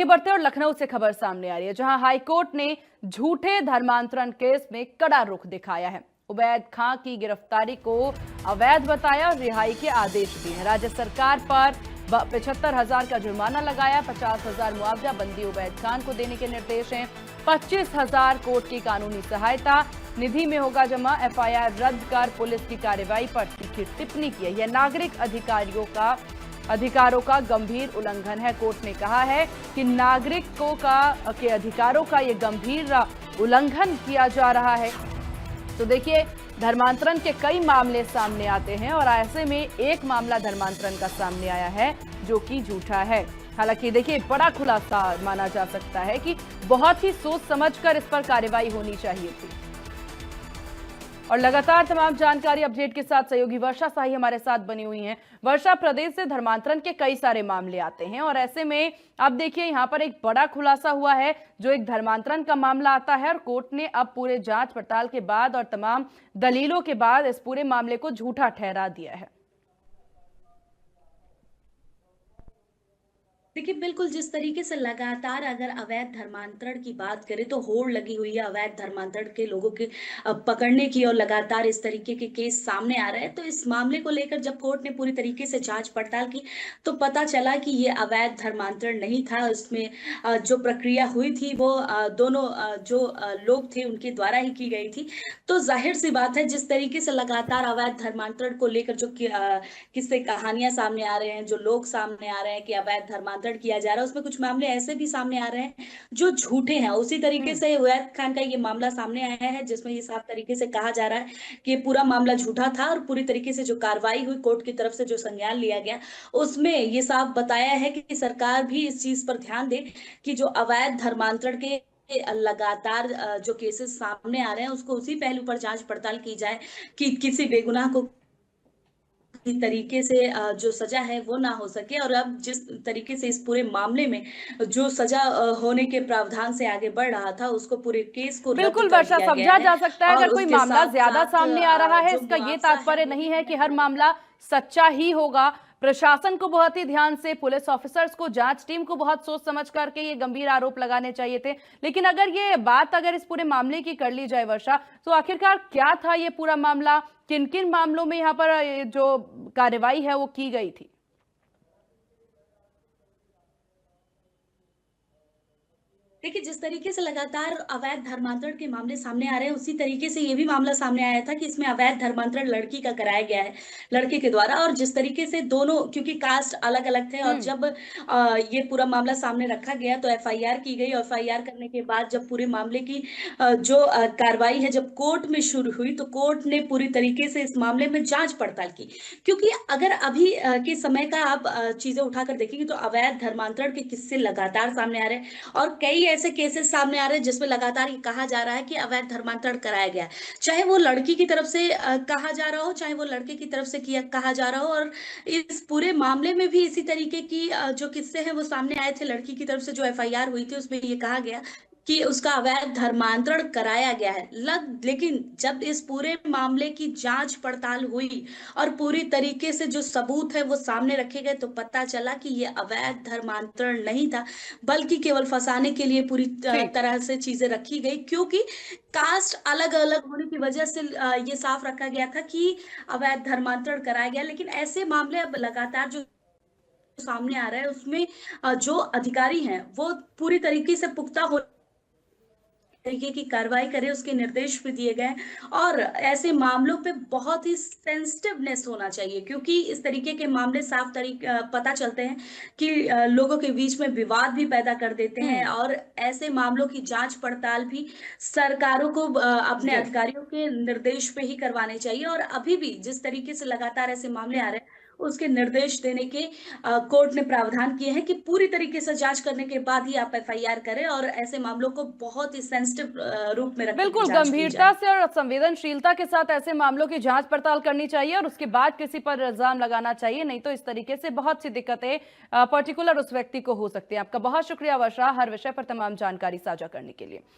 आगे बढ़ते हैं और लखनऊ से खबर सामने आ रही है, जहां हाईकोर्ट ने झूठे धर्मांतरण केस में कड़ा रुख दिखाया है। उबैद खां की गिरफ्तारी को अवैध बताया और रिहाई के आदेश दिए हैं। राज्य सरकार पर 75,000 का जुर्माना लगाया, 50,000 मुआवजा बंदी उबैद खान को देने के निर्देश हैं। 25,000 कोर्ट की कानूनी सहायता निधि में होगा जमा। एफआईआर रद्द कर पुलिस की कार्रवाई पर तीखी टिप्पणी की है। यह नागरिक अधिकारों का गंभीर उल्लंघन है। कोर्ट ने कहा है कि नागरिकों के अधिकारों का ये गंभीर उल्लंघन किया जा रहा है। तो देखिए, धर्मांतरण के कई मामले सामने आते हैं और ऐसे में एक मामला धर्मांतरण का सामने आया है जो कि झूठा है। हालांकि देखिए, बड़ा खुलासा माना जा सकता है कि बहुत ही सोच समझकर इस पर कार्रवाई होनी चाहिए थी। और लगातार तमाम जानकारी अपडेट के साथ सहयोगी वर्षा शाही हमारे साथ बनी हुई हैं। वर्षा, प्रदेश से धर्मांतरण के कई सारे मामले आते हैं और ऐसे में अब देखिए, यहाँ पर एक बड़ा खुलासा हुआ है जो एक धर्मांतरण का मामला आता है और कोर्ट ने अब पूरे जांच पड़ताल के बाद और तमाम दलीलों के बाद इस पूरे मामले को झूठा ठहरा दिया है। देखिए, बिल्कुल जिस तरीके से लगातार अगर अवैध धर्मांतरण की बात करें तो होड़ लगी हुई है अवैध धर्मांतरण के लोगों के पकड़ने की, और लगातार इस तरीके के केस सामने आ रहे हैं। तो इस मामले को लेकर जब कोर्ट ने पूरी तरीके से जांच पड़ताल की तो पता चला कि ये अवैध धर्मांतरण नहीं था। उसमें जो प्रक्रिया हुई थी वो दोनों जो लोग थे उनके द्वारा ही की गई थी। तो जाहिर सी बात है, जिस तरीके से लगातार अवैध धर्मांतरण को लेकर जो किस्से कहानियां सामने आ रहे हैं, जो लोग सामने आ रहे हैं कि अवैध धर्मांतरण किया जा रहा है, उसमें कुछ मामले ऐसे भी सामने आ रहे हैं जो झूठे हैं। उसी तरीके से उवैद खान का ये मामला सामने आया है जिसमें ये साफ तरीके से कहा जा रहा है कि ये पूरा मामला झूठा था और पूरी तरीके से जो कार्रवाई हुई कोर्ट की तरफ से, जो संज्ञान लिया गया, उसमें ये साफ बताया है कि सरकार भी इस चीज पर ध्यान दे कि जो अवैध धर्मांतरण के लगातार जो केसेस सामने आ रहे हैं उसको उसी पहलू पर जांच पड़ताल की जाए कि किसी बेगुनाह को तरीके से जो सजा है वो ना हो सके। और अब जिस तरीके से इस पूरे मामले में जो सजा होने के प्रावधान से आगे बढ़ रहा था, उसको पूरे केस को रद्द बिल्कुल कर वर्षा, दिया गया समझा है। जा सकता है और अगर कोई उसके मामला साथ ज्यादा साथ सामने आ रहा है जो इसका ये मुआवजा है तात्पर्य वो नहीं भी है कि मिलना हर है। मामला सच्चा ही होगा। प्रशासन को बहुत ही ध्यान से, पुलिस ऑफिसर्स को, जांच टीम को बहुत सोच समझ करके ये गंभीर आरोप लगाने चाहिए थे। लेकिन अगर ये बात अगर इस पूरे मामले की कर ली जाए वर्षा, तो आखिरकार क्या था ये पूरा मामला, किन किन मामलों में यहाँ पर जो कार्रवाई है वो की गई थी? देखिए, जिस तरीके से लगातार अवैध धर्मांतरण के मामले सामने आ रहे हैं, उसी तरीके से ये भी मामला सामने आया था कि इसमें अवैध धर्मांतरण लड़की का कराया गया है, लड़के के द्वारा। और जिस तरीके से दोनों, क्योंकि कास्ट अलग-अलग थे, और जब ये पूरा मामला सामने रखा गया तो एफआईआर की गई। एफआईआर करने के बाद जब पूरे मामले की जो कार्रवाई है जब कोर्ट में शुरू हुई, तो कोर्ट ने पूरी तरीके से इस मामले में जांच पड़ताल की। क्योंकि अगर अभी के समय का आप चीजें उठाकर देखेंगे तो अवैध धर्मांतरण के किस्से लगातार सामने आ रहे हैं और कई ऐसे केसेस सामने आ रहे हैं जिसमें लगातार ये कहा जा रहा है कि अवैध धर्मांतरण कराया गया है। चाहे वो लड़की की तरफ से कहा जा रहा हो, चाहे वो लड़के की तरफ से किया कहा जा रहा हो। और इस पूरे मामले में भी इसी तरीके की जो किस्से हैं वो सामने आए थे। लड़की की तरफ से जो एफआईआर हुई थी उसमें ये कहा गया कि उसका अवैध धर्मांतरण कराया गया है। लेकिन जब इस पूरे मामले की जांच पड़ताल हुई और पूरी तरीके से जो सबूत है वो सामने रखे गए, तो पता चला कि ये अवैध धर्मांतरण नहीं था, बल्कि केवल फंसाने के लिए पूरी ठीक। तरह से चीजें रखी गई। क्योंकि कास्ट अलग अलग होने की वजह से ये साफ रखा गया था कि अवैध धर्मांतरण कराया गया। लेकिन ऐसे मामले अब लगातार जो सामने आ रहा है उसमें जो अधिकारी हैं वो पूरी तरीके से पुख्ता हो तरीके की कार्रवाई करे, उसके निर्देश भी दिए गए। और ऐसे मामलों पे बहुत ही सेंसिटिवनेस होना चाहिए, क्योंकि इस तरीके के मामले साफ तरीके पता चलते हैं कि लोगों के बीच में विवाद भी पैदा कर देते हैं। और ऐसे मामलों की जांच पड़ताल भी सरकारों को अपने जी। अधिकारियों के निर्देश पे ही करवाने चाहिए। और अभी भी जिस तरीके से लगातार ऐसे मामले आ रहे हैं उसके निर्देश देने के कोर्ट ने प्रावधान किए हैं कि पूरी तरीके से जांच करने के बाद ही आप एफआईआर करें और ऐसे मामलों को बहुत ही सेंसिटिव रूप में रख करके बिल्कुल जांच की गंभीरता जाए। से और संवेदनशीलता के साथ ऐसे मामलों की जांच पड़ताल करनी चाहिए और उसके बाद किसी पर इल्जाम लगाना चाहिए, नहीं तो इस तरीके से बहुत सी दिक्कतें पर्टिकुलर उस व्यक्ति को हो सकती हैं। आपका बहुत शुक्रिया वर्षा, हर विषय पर तमाम जानकारी साझा करने के लिए।